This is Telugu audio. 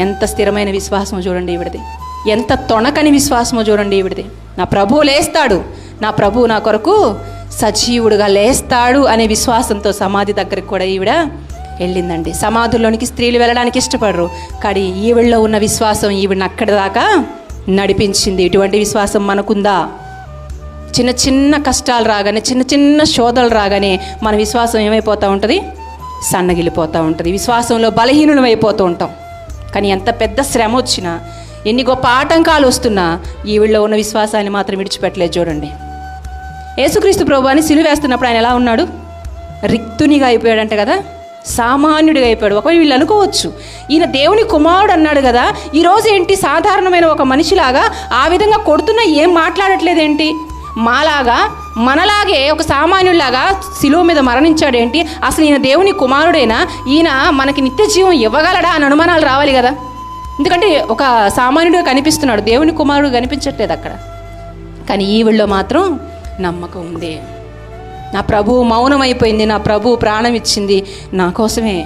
ఎంత స్థిరమైన విశ్వాసమో చూడండి ఈవిడది, ఎంత తొణకని విశ్వాసమో చూడండి ఈవిడది. నా ప్రభువు లేస్తాడు, నా ప్రభువు నా కొరకు సజీవుడుగా లేస్తాడు అనే విశ్వాసంతో సమాధి దగ్గరికి కూడా ఈవిడ వెళ్ళిందండి. సమాధుల్లోనికి స్త్రీలు వెళ్ళడానికి ఇష్టపడరు, కానీ ఈవిడలో ఉన్న విశ్వాసం ఈవిడని అక్కడి దాకా నడిపించింది. ఇటువంటి విశ్వాసం మనకుందా? చిన్న చిన్న కష్టాలు రాగానే, చిన్న చిన్న శోధనలు రాగానే మన విశ్వాసం ఏమైపోతూ ఉంటుంది? సన్నగిలిపోతూ ఉంటుంది. విశ్వాసంలో బలహీనులం అయిపోతూ ఉంటాం. కానీ ఎంత పెద్ద శ్రమ వచ్చినా, ఎన్ని గొప్ప ఆటంకాలు వస్తున్నా ఈవిళ్ళలో ఉన్న విశ్వాసాన్ని మాత్రం విడిచిపెట్టలేదు. చూడండి, యేసుక్రీస్తు ప్రభువుని సిలువ వేస్తున్నప్పుడు ఆయన ఎలా ఉన్నాడు? రిక్తునిగా అయిపోయాడంట కదా, సామాన్యుడిగా అయిపోయాడు. ఒకవేళ వీళ్ళు అనుకోవచ్చు, ఈయన దేవుని కుమారుడు అన్నాడు కదా, ఈరోజు ఏంటి సాధారణమైన ఒక మనిషిలాగా ఆ విధంగా కొడుతున్నా ఏం మాట్లాడట్లేదేంటి? మాలాగా మనలాగే ఒక సామాన్యుడిలాగా శిలువ మీద మరణించాడేంటి? అసలు ఈయన దేవుని కుమారుడైనా? ఈయన మనకి నిత్య జీవం ఇవ్వగలడా అని అనుమానాలు రావాలి కదా. ఎందుకంటే ఒక సామాన్యుడిగా కనిపిస్తున్నాడు, దేవుని కుమారుడు కనిపించట్లేదు అక్కడ. కానీ ఈవిళ్ళలో మాత్రం నమ్మకం ఉంది. నా ప్రభువు మౌనం అయిపోయింది, నా ప్రభువు ప్రాణం ఇచ్చింది నా కోసమే.